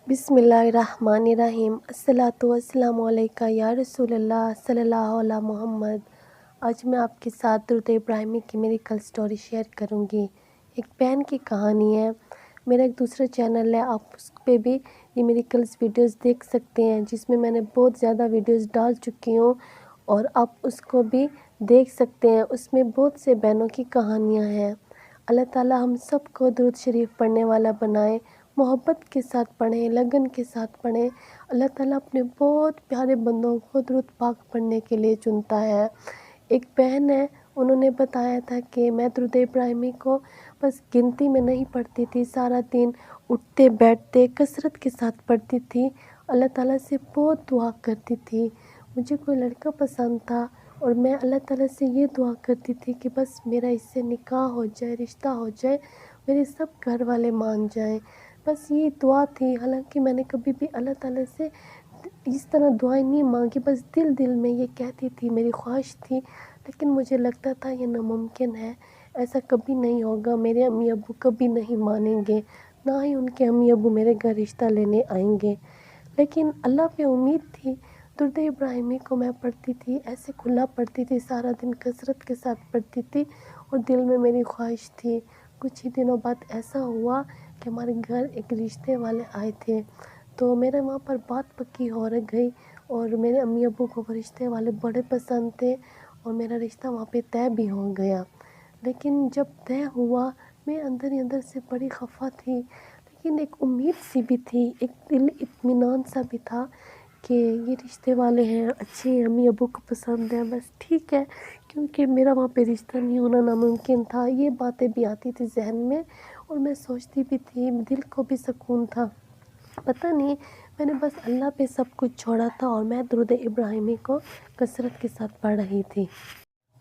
बिस्मिल्लाहिर्रहमानिर्रहीम। अस्सलातु वस्सलामु अलैका या रसूल अल्लाह सल्लल्लाहु अला मोहम्मद। आज मैं आपके साथ दुरूद इब्राहिमी की मेरी कल स्टोरी शेयर करूंगी। एक बहन की कहानी है। मेरा एक दूसरा चैनल है, आप उस पे भी ये मेरी कल्स वीडियोस देख सकते हैं, जिसमें मैंने बहुत ज़्यादा वीडियोस डाल चुकी हूँ और आप उसको भी देख सकते हैं। उसमें बहुत से बहनों की कहानियाँ हैं। अल्लाह ताला हम सब को दुरूद शरीफ पढ़ने वाला बनाए, मोहब्बत के साथ पढ़ें, लगन के साथ पढ़ें। अल्लाह ताला अपने बहुत प्यारे बंदों को दुरूद पाक पढ़ने के लिए चुनता है। एक बहन है, उन्होंने बताया था कि मैं दुरूद इब्राहिमी को बस गिनती में नहीं पढ़ती थी, सारा दिन उठते बैठते कसरत के साथ पढ़ती थी। अल्लाह ताला से बहुत दुआ करती थी। मुझे कोई लड़का पसंद था और मैं अल्लाह ताला से ये दुआ करती थी कि बस मेरा इससे निकाह हो जाए, रिश्ता हो जाए, मेरे सब घर वाले मान जाएं। बस ये दुआ थी। हालांकि मैंने कभी भी अल्लाह ताला से इस तरह दुआएं नहीं मांगी, बस दिल दिल में ये कहती थी, मेरी ख्वाहिश थी। लेकिन मुझे लगता था ये नामुमकिन है, ऐसा कभी नहीं होगा, मेरे अम्मी अब्बू कभी नहीं मानेंगे, ना ही उनके अम्मी अब्बू मेरे घर रिश्ता लेने आएंगे। लेकिन अल्लाह पे उम्मीद थी। दुरूद इब्राहिमी को मैं पढ़ती थी, ऐसे खुला पढ़ती थी, सारा दिन कसरत के साथ पढ़ती थी और दिल में मेरी ख्वाहिश थी। कुछ ही दिनों बाद ऐसा हुआ कि हमारे घर एक रिश्ते वाले आए थे, तो मेरे वहाँ पर बात पक्की हो गई और मेरे अम्मी अब्बू को वो रिश्ते वाले बड़े पसंद थे और मेरा रिश्ता वहाँ पे तय भी हो गया। लेकिन जब तय हुआ, मैं अंदर ही अंदर से बड़ी खफा थी, लेकिन एक उम्मीद सी भी थी, एक दिल इत्मीनान सा भी था कि ये रिश्ते वाले हैं, अच्छे अम्मी अब्बू को पसंद है, बस ठीक है। क्योंकि मेरा वहाँ पे रिश्ता नहीं होना नामुमकिन था, ये बातें भी आती थी जहन में और मैं सोचती भी थी, दिल को भी सुकून था। पता नहीं, मैंने बस अल्लाह पे सब कुछ छोड़ा था और मैं दुरूद इब्राहिमी को कसरत के साथ पढ़ रही थी।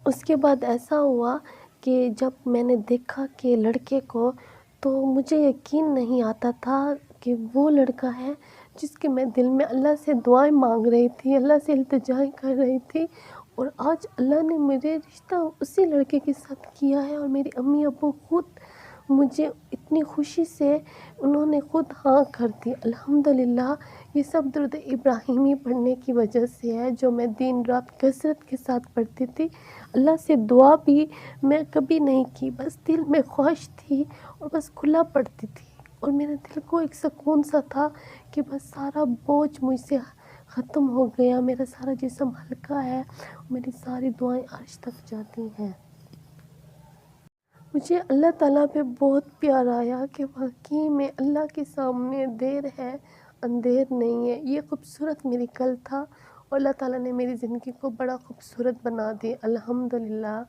उसके बाद ऐसा हुआ कि जब मैंने देखा कि लड़के को, तो मुझे यकीन नहीं आता था कि वो लड़का है जिसके मैं दिल में अल्लाह से दुआएं मांग रही थी, अल्लाह से इल्तिजाएं कर रही थी। और आज अल्लाह ने मेरे रिश्ता उसी लड़के के साथ किया है और मेरी अम्मी अब्बू खुद मुझे इतनी खुशी से उन्होंने खुद हाँ कर दी। अल्हम्दुलिल्लाह, ये सब दुरूद इब्राहिमी पढ़ने की वजह से है, जो मैं दिन रात कसरत के साथ पढ़ती थी। अल्लाह से दुआ भी मैं कभी नहीं की, बस दिल में ख्वाहिश थी और बस खुला पढ़ती थी और मेरे दिल को एक सुकून सा था कि बस सारा बोझ मुझसे ख़त्म हो गया, मेरा सारा जिस्म हल्का है, मेरी सारी दुआएं अर्श तक जाती हैं। मुझे अल्लाह ताला पे बहुत प्यार आया कि वाकई में अल्लाह के सामने देर है, अंधेर नहीं है। ये खूबसूरत मेरी कल था और अल्लाह ताला ने मेरी ज़िंदगी को बड़ा खूबसूरत बना दी। अल्हम्दुलिल्लाह।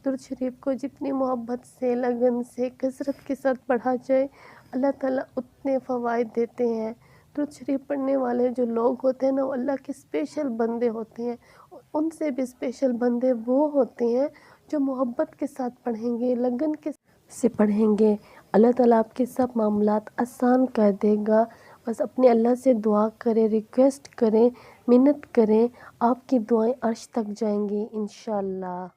दुरूद शरीफ को जितनी मोहब्बत से, लगन से, कसरत के साथ पढ़ा जाए, अल्लाह ताला उतने फ़वाइद देते हैं। दुरूद शरीफ पढ़ने वाले जो लोग होते हैं ना, वो अल्लाह के स्पेशल बंदे होते हैं और उनसे भी स्पेशल बंदे वो होते हैं जो मोहब्बत के साथ पढ़ेंगे, लगन के से पढ़ेंगे। अल्लाह ताला आपके सब मामलात आसान कर देगा। बस अपने अल्लाह से दुआ करें, रिक्वेस्ट करें, मिन्नत करें, आपकी दुआएं अर्श तक जाएंगी इंशाअल्लाह।